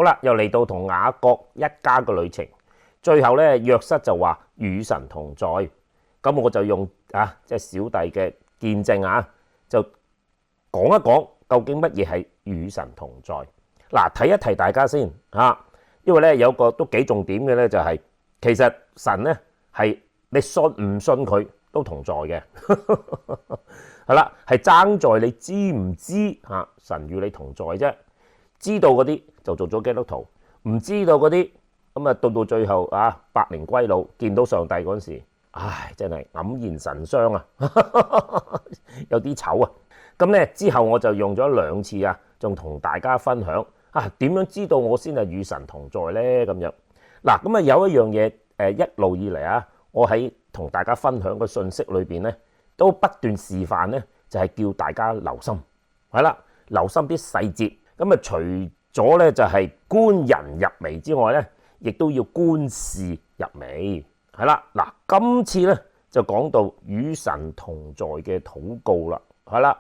好啦，又嚟到同雅各一家嘅旅程，最後咧約瑟就話與神同在，咁我就用即係小弟嘅見證就講一講究竟乜嘢係與神同在。嗱，提一提大家先因為咧有個都幾重點嘅咧，就係其實神咧係你信唔信佢都同在嘅，係啦，係爭在你知唔知神與你同在啫。知道嗰啲就做咗基督徒，唔知道嗰啲咁到最後百年歸老，見到上帝嗰陣時，唉，真係黯然神傷有啲醜啊！咁咧之後我就用咗2次仲同大家分享點樣知道我先係與神同在咧咁樣。嗱，咁有一樣嘢一路以嚟我喺同大家分享嘅信息裏邊咧，都不斷示範咧，就係叫大家留心，係啦，留心啲細節。咁除咗咧就係觀人入微之外咧，亦都要觀事入微，係啦。嗱，今次咧就講到與神同在嘅禱告啦，係啦。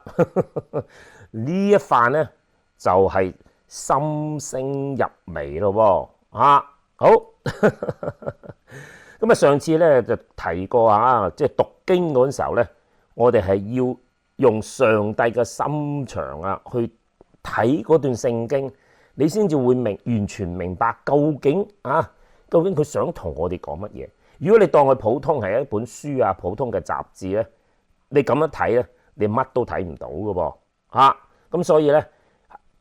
呢一番咧就係心聲入微咯喎，好。咁上次咧就提過即係讀經嗰陣時候咧，我哋係要用上帝嘅心腸去睇嗰段聖經，你先至會完全明白究竟佢想同我哋講乜嘢。如果你當佢普通係一本書普通嘅雜誌咧，你咁樣睇咧，你乜都睇唔到㗎噃咁所以咧，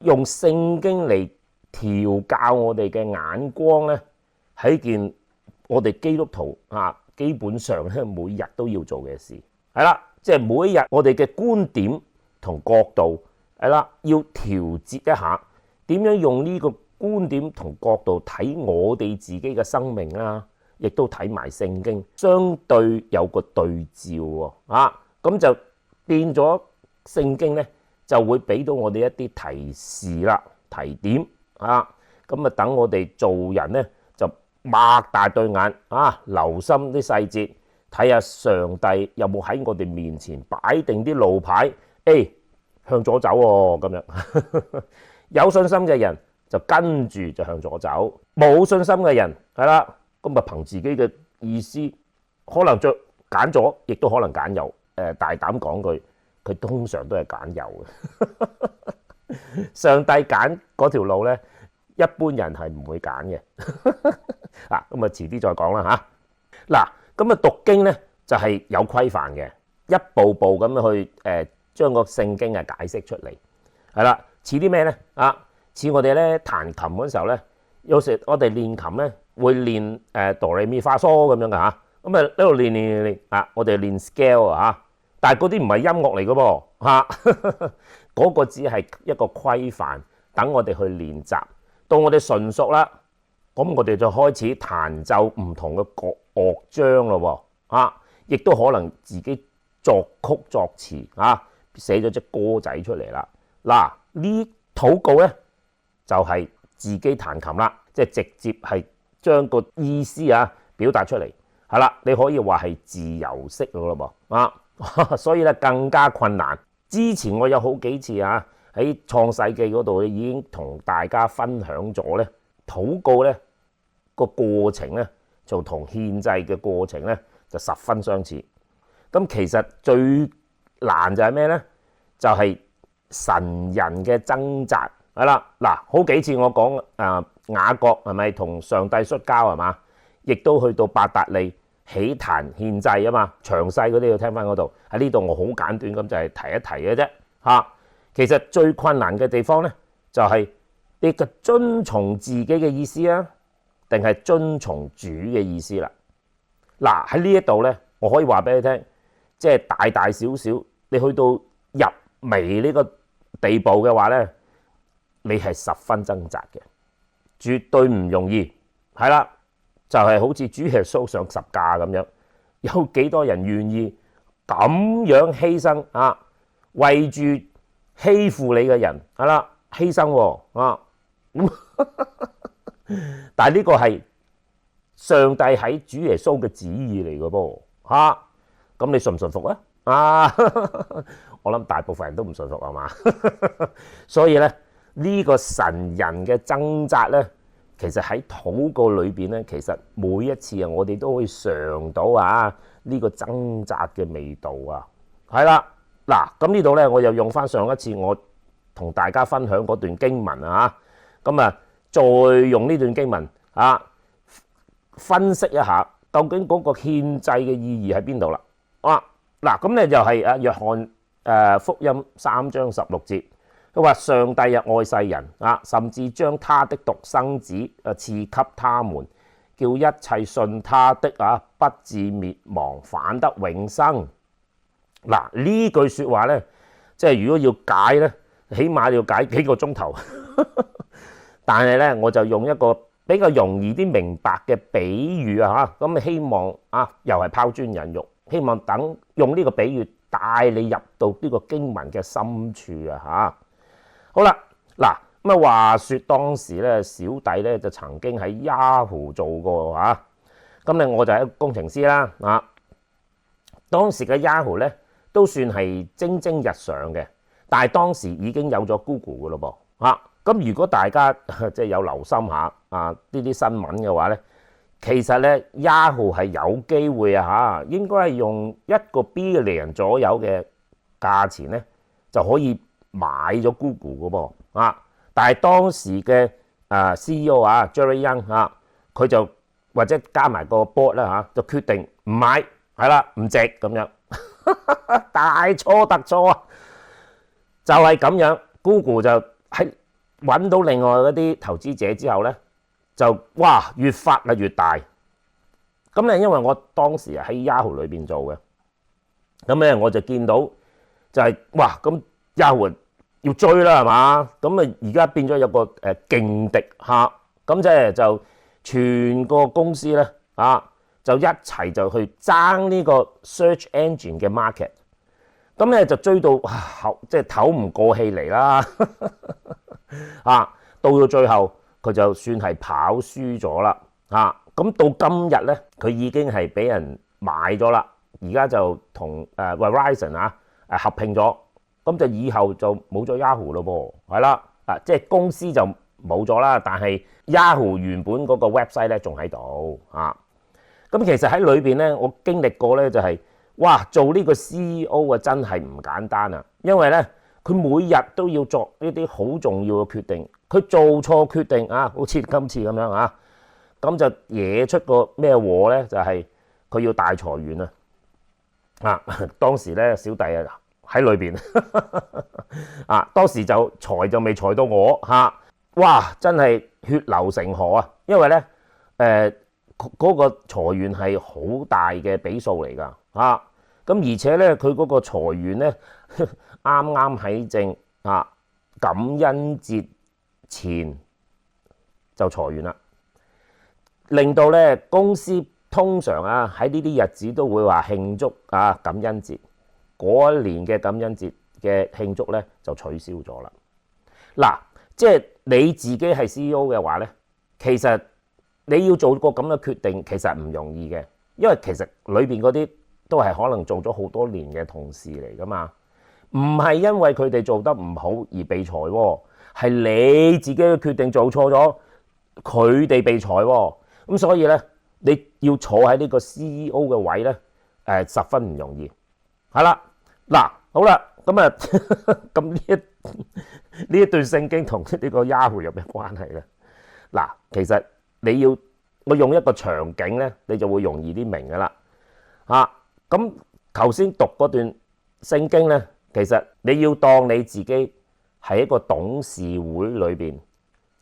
用聖經嚟調教我哋嘅眼光咧，係一件我哋基督徒基本上咧每日都要做嘅事，係啦，即係每一日我哋嘅觀點同角度。係啦，要調節一下，點樣用呢個觀點同角度睇我哋自己嘅生命亦都睇埋聖經，相對有個對照喎咁就變咗聖經咧，就會俾到我哋一啲提示啦、提點咁等我哋做人咧就擘大對眼留心啲細節，睇下上帝有冇喺我哋面前擺定啲路牌向左走咁樣。有信心嘅人就跟住就向左走，冇信心嘅人係啦，咁憑自己嘅意思，可能揀左，亦都可能揀右。大膽講句，佢通常都係揀右嘅。上帝揀嗰條路咧，一般人係唔會揀嘅。咁遲啲再講啦嗱，咁讀經咧就係有規範嘅，一步步咁樣去將個聖經解釋出嚟，係啦，似啲咩咧似我哋咧彈琴嗰時候咧，有時我哋練琴咧會練哆唻咪發嗦咁樣嘅咁呢度練我哋練 scale 但係嗰啲唔係音樂嚟嘅噃嗰個只係一個規範，等我哋去練習。到我哋純熟啦，咁我哋就開始彈奏唔同嘅樂章咯亦都可能自己作曲作詞寫咗隻歌仔出嚟啦。嗱，呢禱告咧就係自己彈琴啦，即係直接係將個意思表達出嚟，係啦，你可以話係自由式咯噃所以咧更加困難。之前我有好幾次喺創世記嗰度已經同大家分享咗咧，禱告咧個過程咧就同獻祭嘅過程咧就十分相似。咁其實最難就係咩咧？就係神人嘅掙扎，係啦。嗱，好幾次我講雅各係咪同上帝摔跤係嘛？亦都去到伯特利起壇獻祭啊嘛。詳細嗰啲要聽翻嗰度。喺呢度我好簡短咁就係提一提嘅啫其實最困難嘅地方咧，就係你嘅遵從自己嘅意思定係遵從主嘅意思啦。嗱，喺呢一度咧，我可以話俾你聽，即係大大小小，你去到入微呢個地步嘅話咧，你係十分掙扎嘅，絕對唔容易。係啦，就係好似主耶穌上十架咁樣，有幾多人願意咁樣犧牲為住欺負你嘅人係啦，犧牲但係呢個係上帝喺主耶穌嘅旨意嚟嘅噃咁你信唔信服我諗大部分人都唔信服係嘛所以咧呢呢個神人嘅掙扎咧，其實喺禱告裏邊咧，其實每一次啊，我哋都可以嘗到啊呢個掙扎嘅味道啊。係啦，嗱，咁呢度咧，我又用翻上一次我同大家分享嗰段經文啊，咁啊，再用呢段經文啊，分析一下究竟嗰個獻祭嘅意義喺邊度啦。啊，嗱，咁咧就係啊約翰福音3章16節，佢話上帝愛世人啊，甚至將他的獨生子賜給他們，叫一切信他的啊不至滅亡，反得永生。嗱，呢句説話咧，即係如果要解咧，起碼要解幾個鐘頭。但係咧，我就用一個比較容易啲明白嘅比喻啊嚇，咁希望啊又係拋磚引玉，希望等用呢個比喻帶你入到呢個經文嘅深處啊嚇。好啦，嗱咁啊話説當時咧，小弟咧就曾經喺 Yahoo 做過嚇，咁咧我就係一個工程師啦啊。當時嘅 Yahoo 咧都算係蒸蒸日上嘅，但係當時已經有咗 Google 嘅咯噃嚇。咁如果大家即係有留心下啊呢啲新聞嘅話咧，其實咧 Yahoo 係有機會啊嚇，應該係用1個 billion 左右嘅價錢咧就可以買咗 Google 嘅噃啊。但係當時嘅CEO Jerry Yang 啊，佢就或者加埋個 board 啦嚇，就決定唔買，係啦，唔值咁樣。大錯特錯啊！就係咁樣 ，Google 就喺揾到另外嗰啲投資者之後咧，就哇越發啊越大。咁咧，因為我當時喺 Yahoo 裏邊做嘅，咁咧我就見到就係哇咁 Yahoo 要追啦係嘛？咁啊而家變咗有個勁敵嚇，咁即係就全個公司咧啊！就一齊就去爭呢個 search engine 嘅 market， 咁咧就追到即係唞唔過氣嚟啦啊！到最後佢就算係跑輸咗啦啊！咁到今日咧，佢已經係俾人買咗啦，而家就同Verizon 合併咗，咁就以後就冇咗 Yahoo 咯噃，係啦啊！即係公司就冇咗啦，但係 Yahoo 原本嗰個 website 咧仲喺度啊！咁其實喺裏邊咧，我經歷過咧就係，哇！做呢個 CEO 啊，真係唔簡單啊！因為咧，佢每日都要作呢啲好重要嘅決定，佢做錯決定啊，好似今次咁樣啊，咁就惹出個咩禍咧？就係佢要大裁員啊！啊，當時咧小弟啊喺裏邊啊，當時就裁就未裁到我嚇，哇！真係血流成河啊！因為咧嗰個裁員係好大嘅比數嚟㗎嚇，咁而且咧佢嗰個裁員咧啱啱喺正感恩節前就裁員啦，令到咧公司通常喺呢啲日子都會話慶祝感恩節，嗰一年嘅感恩節嘅慶祝咧就取消咗啦。嗱，即係你自己係 CEO 嘅話咧，其實你要做個咁嘅決定，其實唔容易嘅，因為其實裏邊嗰啲都係可能做咗好多年嘅同事嚟噶嘛，唔係因為佢哋做得唔好而被裁喎，係你自己嘅決定做錯咗，佢哋被裁喎，咁所以咧你要坐喺呢個 CEO 嘅位咧，十分唔容易，係啦，嗱，好啦，咁啊，咁呢一段聖經同呢個 Yahoo 有咩關係咧？嗱，其實你要我用一個場景咧，你就會容易啲明噶啦嚇。咁頭先讀嗰段聖經咧，其實你要當你自己係一個董事會裏邊，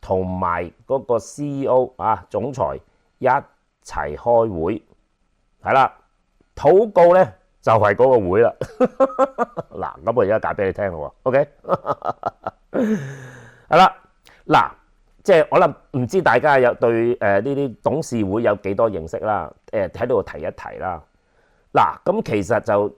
同埋嗰個 CEO 總裁一齊開會，係啦，禱告咧就係嗰個會啦。嗱，咁我而家解俾你聽咯喎 ，OK？ 係啦，嗱。即係我諗唔知大家有對呢啲董事會有幾多認識啦？喺度提一提啦。嗱，咁其實就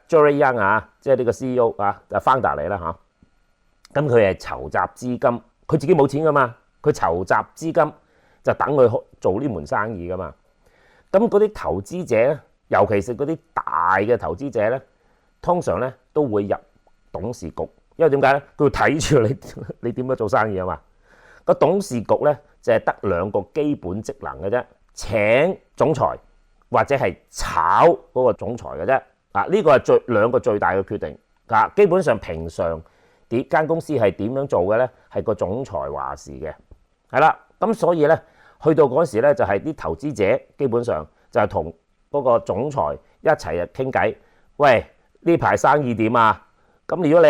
Jerry Yang 即係呢個 CEO 就 founder 嚟啦嚇。咁佢係籌集資金，佢自己冇錢噶嘛，佢籌集資金就等佢做呢門生意噶嘛。咁嗰啲投資者咧，尤其是嗰啲大嘅投資者咧，通常咧都會入董事局因為點解咧？佢要睇住你點樣做生意啊嘛。個董事局咧就係得兩個基本職能嘅啫，請總裁或者係炒嗰個總裁嘅啫。呢個係兩個最大嘅決定。基本上平常間公司係點樣做嘅咧，係個總裁話事嘅，係啦。咁所以咧，去到嗰時咧就係啲投資者基本上就係同嗰個總裁一齊傾偈。喂，呢排生意點啊？咁如果你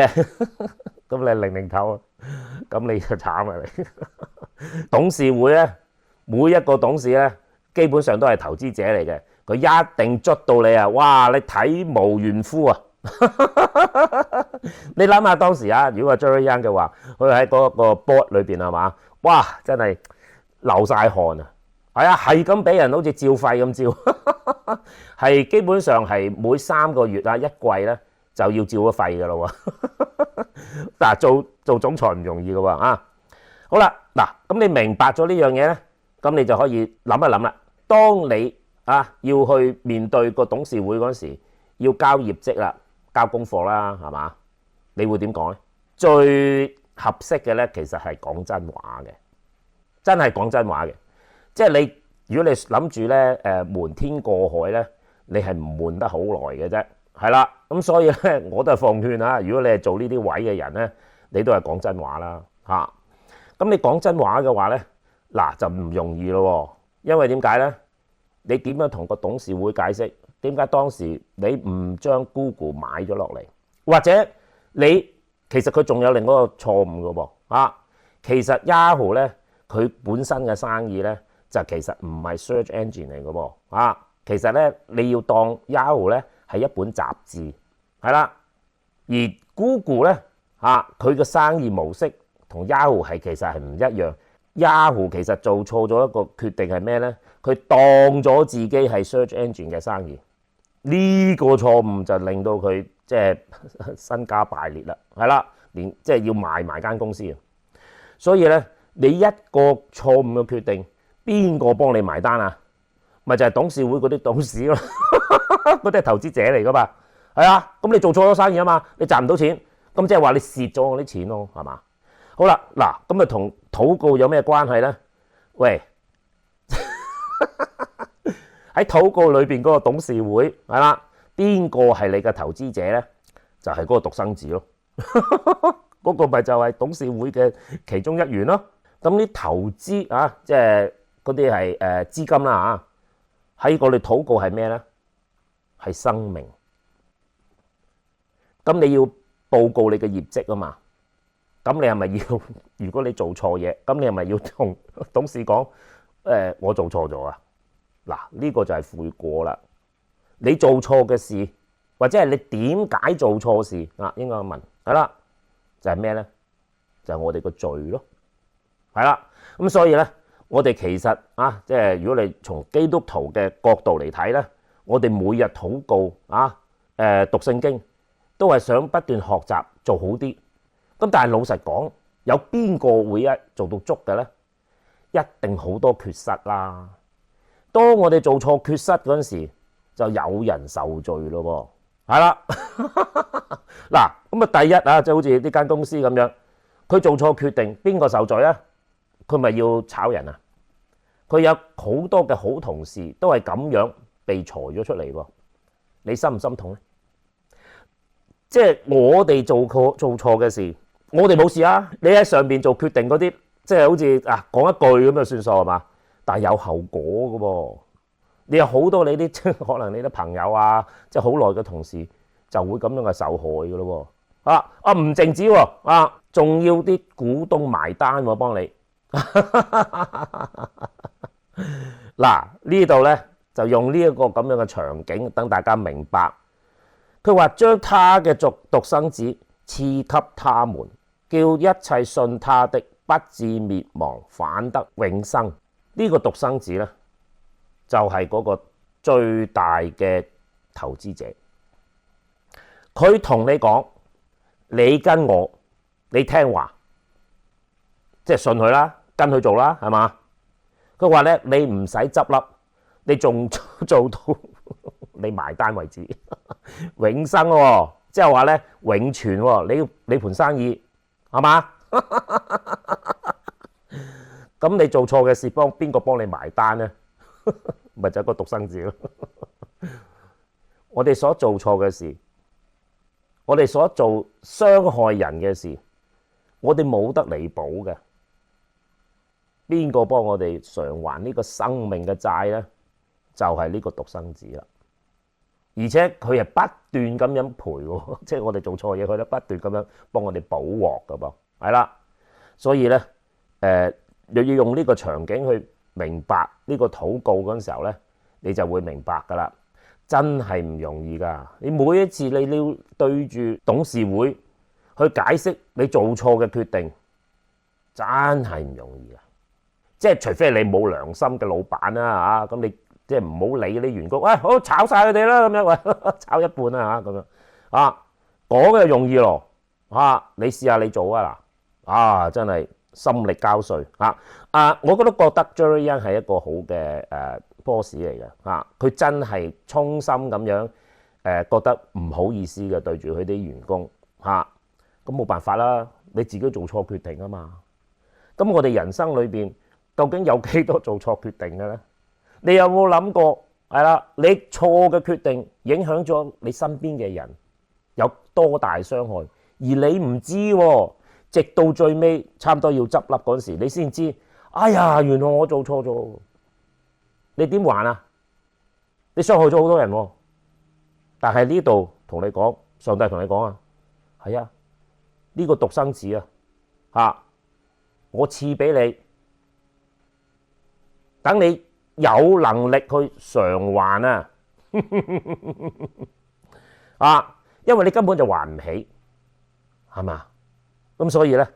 咁你零零頭啊，咁你就慘啊你。董事會咧，每一個董事咧，基本上都係投資者嚟嘅，佢一定捽到你啊！哇，你體無完膚啊！你諗下當時啊，如果係 Jerry Yang 嘅話，佢喺嗰個 board 裏邊係嘛？哇，真係流晒汗啊！係啊，係咁俾人好似照肺咁照，係基本上係每3個月啊一季咧就要照咗肺噶咯喎。嗱，做總裁唔容易噶喎啊！好啦，嗱，咁你明白咗呢樣嘢咧，咁你就可以諗一諗啦。當你要去面對個董事會嗰時，要交業績啦，交功課啦，係嘛？你會點講咧？最合適嘅咧，其實係講真話嘅，真係講真話嘅。即係你，如果你諗住咧瞞天過海咧，你係唔瞞得好耐嘅啫。係啦，咁所以咧，我都係奉勸啊，如果你係做呢啲位嘅人咧，你都係講真話啦嚇。咁你講真話嘅話咧，嗱就唔容易咯，因為點解咧？你點樣同個董事會解釋點解當時你唔將 Google 買咗落嚟，或者你其實佢仲有另一個錯誤嘅噃其實 Yahoo 咧佢本身嘅生意咧就其實唔係 search engine 嚟嘅噃其實咧你要當 Yahoo 咧係一本雜誌係啦，而 Google 咧佢嘅生意模式同 Yahoo 係其實係唔一樣。Yahoo 其實做錯咗一個決定係咩咧？佢當咗自己係 search engine 嘅生意，呢個錯誤就令到佢即係身家敗裂啦，係啦，連即係要賣埋間公司啊。所以咧，你一個錯誤嘅決定，邊個幫你埋單啊？咪就係董事會嗰啲董事咯，嗰啲係投資者嚟噶嘛，係啊。咁你做錯咗生意啊嘛，你賺唔到錢，咁即係話你蝕咗我啲錢咯，係嘛？好啦，嗱，咁啊同禱告有咩關係咧？喂，喺禱告裏邊嗰個董事會係啦，邊個係你嘅投資者咧？就係嗰個獨生子咯，嗰個咪就係董事會嘅其中一員咯。咁啲投資即係嗰啲係資金啦喺我哋禱告係咩咧？係生命。咁你要報告你嘅業績啊嘛。咁你係咪要？如果你做錯嘢，咁你係咪要同董事講？我做錯咗啊！嗱，呢個就係悔過啦。你做錯嘅事，或者係你點解做錯事應該問係啦，就係咩咧？就係我哋個罪咯，係啦。咁所以咧，我哋其實即係如果你從基督徒嘅角度嚟睇咧，我哋每日禱告讀聖經，都係想不斷學習做好啲。咁但係老實講，有邊個會做到足嘅咧？一定好多缺失啦。當我哋做錯缺失嗰陣時，就有人受罪咯喎。係啦，嗱咁啊，第一即係好似呢間公司咁樣，佢做錯決定，邊個受罪啊？佢咪要炒人啊？佢有好多嘅好同事都係咁樣被裁咗出嚟喎。你心唔心痛咧？即係我哋做錯嘅事。我哋冇事啊！你喺上邊做決定嗰啲，即係好似講一句咁就算數係嘛？但係有後果嘅喎。你有好多你啲可能你啲朋友即係好耐嘅同事就會咁樣嘅受害嘅咯喎。唔淨止喎，仲要啲股東埋單喎，幫你。嗱呢度咧就用呢一個咁樣嘅場景，等大家明白。佢話將他嘅獨生子賜給他們，叫一切信他的不至滅亡，反得永生。呢個獨生子咧，就係嗰個最大嘅投資者。佢同你講，你跟我，你聽話，即係信佢啦，跟佢做啦，係嘛？佢話咧，你唔使執笠，你仲做到你埋單為止，永生喎。即係話咧永存喎。你盤生意係嘛？咁你做錯嘅事邊個幫你埋單咧？咪就係個獨生子咯。我哋所做錯嘅事，我哋所做傷害人嘅事，我哋冇得彌補嘅。邊個幫我哋償還呢個生命嘅債呢？就係呢個獨生子啦。而且佢係不斷咁樣賠喎，即係我哋做錯嘢，佢都不斷咁樣幫我哋補鑊噶噃。係啦，所以呢，又要用呢個場景去明白呢個禱告嗰陣時候呢，你就會明白噶啦。真係唔容易噶。你每一次你要對住董事會去解釋你做錯嘅決定，真係唔容易啊！即係除非你冇良心嘅老闆啦嚇，咁你即係唔好理啲員工，喂，好炒晒佢哋啦咁樣，喂，炒一半啦嚇咁樣啊，講就容易咯嚇，你試下你做啊嗱啊，真係心力交瘁嚇啊！我覺得Jerry Yang 係一個好嘅boss 嚟嘅嚇，佢真係衷心咁樣覺得唔好意思嘅對住佢啲員工嚇，咁冇辦法啦，你自己做錯決定啊嘛。咁我哋人生裏邊究竟有幾多做錯決定嘅咧？你有冇諗過係啦？你錯嘅決定影響咗你身邊嘅人有多大傷害，而你唔知喎，直到最尾差唔多要執笠嗰時，你先知，哎呀，原來我做錯咗。你點還啊？你傷害咗好多人喎。但係呢度同你講，上帝同你講啊，係啊，呢個獨生子啊，嚇，我賜俾你，等你有能力去償還啊，啊，因為你根本就還唔起，係嘛？咁所以咧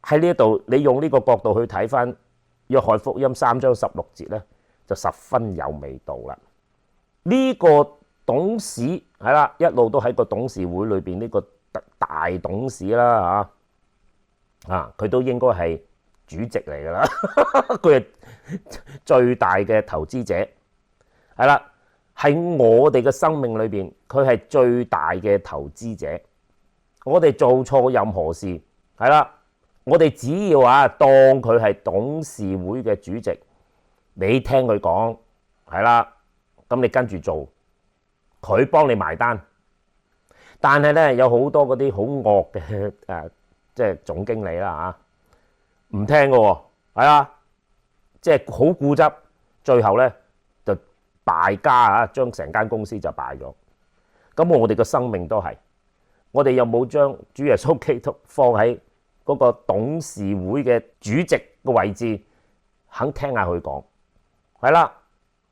喺呢一度，你用呢個角度去睇翻約翰福音3章16節咧，就十分有味道啦！呢個董事係啦，一路都喺個董事會裏邊呢個大董事啦嚇，佢都應該係主席嚟噶啦，佢係最大嘅投資者，係啦，喺我哋嘅生命裏邊，佢係最大嘅投資者。我哋做錯任何事，係啦，我哋只要當佢係董事會嘅主席。你聽佢講係啦，咁你跟住做，佢幫你埋單。但係咧有好多嗰啲好惡嘅即係總經理啦嚇，唔聽嘅喎，係啊，即係好固執，最後咧就敗家啊，將成間公司就敗咗。咁我哋嘅生命都係，我哋有冇將主耶穌基督放喺嗰個董事會嘅主席嘅位置，肯聽下佢講？係啦，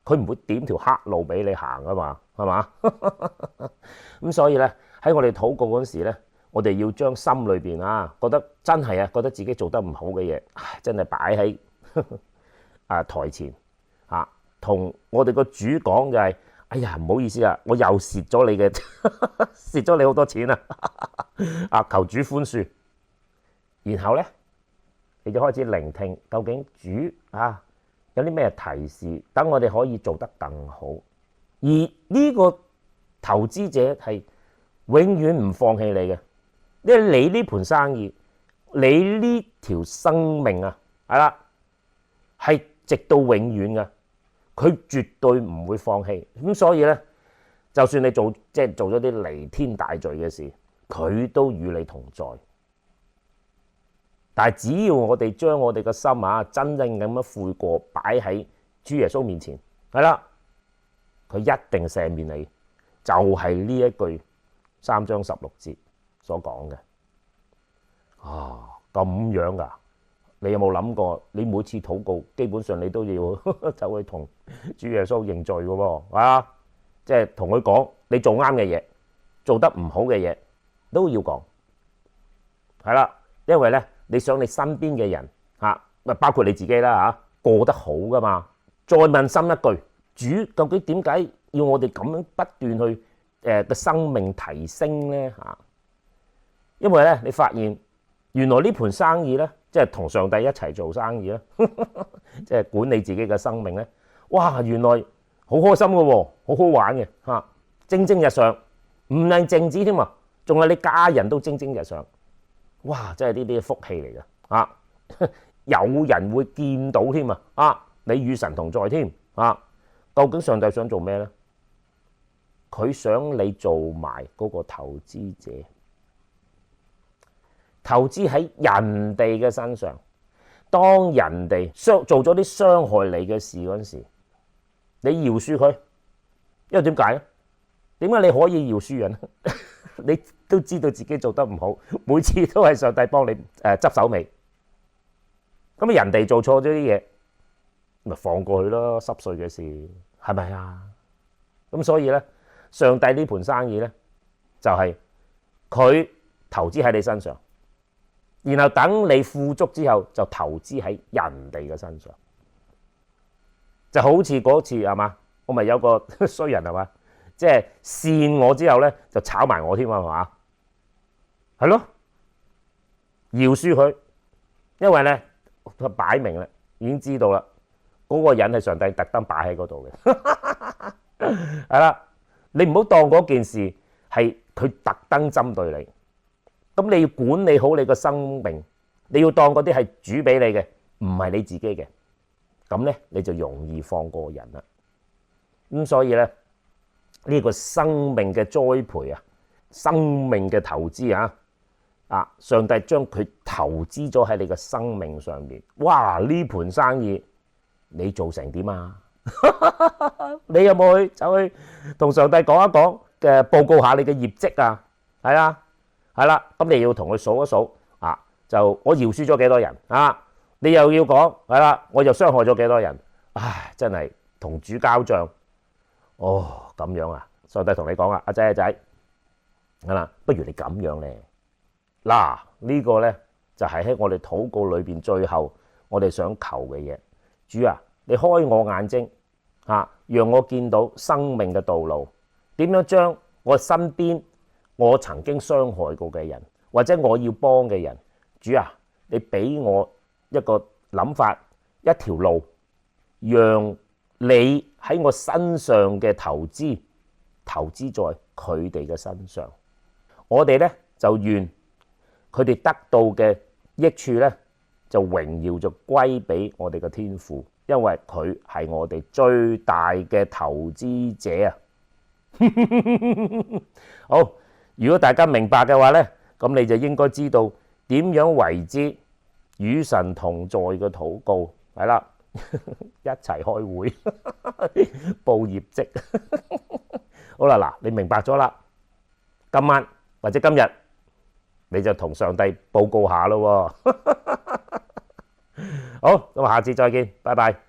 佢唔會點條黑路俾你行噶嘛，係嘛？咁所以咧喺我哋禱告嗰時咧，我哋要將心裏邊覺得真係覺得自己做得唔好嘅嘢，真係擺喺台前同我哋個主講就係，哎呀，唔好意思啊，我又蝕咗你嘅蝕咗你好多錢啊！求主寬恕。然後咧你就開始聆聽，究竟主有啲咩提示，等我哋可以做得更好。而呢個投資者係永遠唔放棄你嘅，因為你呢盤生意，你呢條生命係啦，係直到永遠嘅，佢絕對唔會放棄。咁所以咧，就算你做咗啲彌天大罪嘅事，佢都與你同在。但係只要我哋將我哋嘅心真正咁樣悔過，擺喺主耶穌面前，係啦，佢一定赦免你。就係呢一句3章16節所講嘅。咁樣噶？你有冇諗過？你每次禱告，基本上你都要走去同主耶穌認罪嘅喎，即係同佢講你做啱嘅嘢，做得唔好嘅嘢都要講，係啦，因為咧。你想你身邊嘅人包括你自己啦過得好噶嘛？再問深一句，主究竟點解要我哋咁樣不斷去嘅生命提升咧因為咧你發現原來呢盤生意咧，即係同上帝一齊做生意咧，即係管理自己嘅生命咧，哇！原來好開心嘅喎，好好玩嘅正正日常，唔係靜止添啊！仲有你家人都蒸蒸日上，哇！真係呢啲福氣嚟㗎啊！有人會見到添啊！你與神同在添啊！究竟上帝想做咩呢？佢想你做埋嗰個投資者，投資喺人哋嘅身上。當人哋做咗啲傷害你嘅事嗰陣時，你饒恕佢，因為點解咧？點解你可以饒恕人？你都知道自己做得唔好，每次都係上帝幫你執手尾。咁人哋做錯咗啲嘢，咪放過去咯，濕碎嘅事係咪啊？咁所以咧，上帝呢盤生意咧，就係佢投資喺你身上。然後等你富足之後，就投資喺人哋嘅身上，就好似嗰次係嘛，我咪有個衰人係嘛，即係跣我之後咧，就炒埋我添啊，係嘛，係咯，饒恕佢，因為咧佢擺明啦，已經知道啦，嗰個人係上帝特登擺喺嗰度嘅，係啦，你唔好當嗰件事係佢特登針對你。咁你要管理好你個生命，你要當嗰啲係主俾你嘅，唔係你自己嘅，咁咧你就容易放過人啦。咁所以咧，呢個生命嘅栽培啊，生命嘅投資啊，上帝將佢投資咗喺你嘅生命上面。哇！呢盤生意你做成點啊？你有冇去走去同上帝講一講嘅報告下你嘅業績啊？係啊。係啦，咁你要同佢數一數啊，就我饒恕咗幾多人啊？你又要講係啦，我又傷害咗幾多人？唉，真係同主交賬。哦，咁樣啊，上帝同你講啊，阿仔，係啦，不如你咁樣咧。嗱，呢個咧就係喺我哋禱告裏邊最後我哋想求嘅嘢。主啊，你開我眼睛啊，讓我見到生命嘅道路，點樣將我身邊我曾經傷害過嘅人，或者我要幫嘅人，主啊，你俾我一個諗法，一條路，讓你喺我身上嘅投資在佢哋嘅身上。我哋咧就願佢哋得到嘅益處咧，就榮耀就歸俾我哋嘅天父，因為佢係我哋最大嘅投資者啊！好。如果大家明白嘅話呢，咁你就應該知道點樣為之與神同在嘅禱告，係啦，一齊開會報業績。好啦，嗱，你明白咗啦，今晚或者今日你就同上帝報告下咯。好，咁下次再見，拜拜。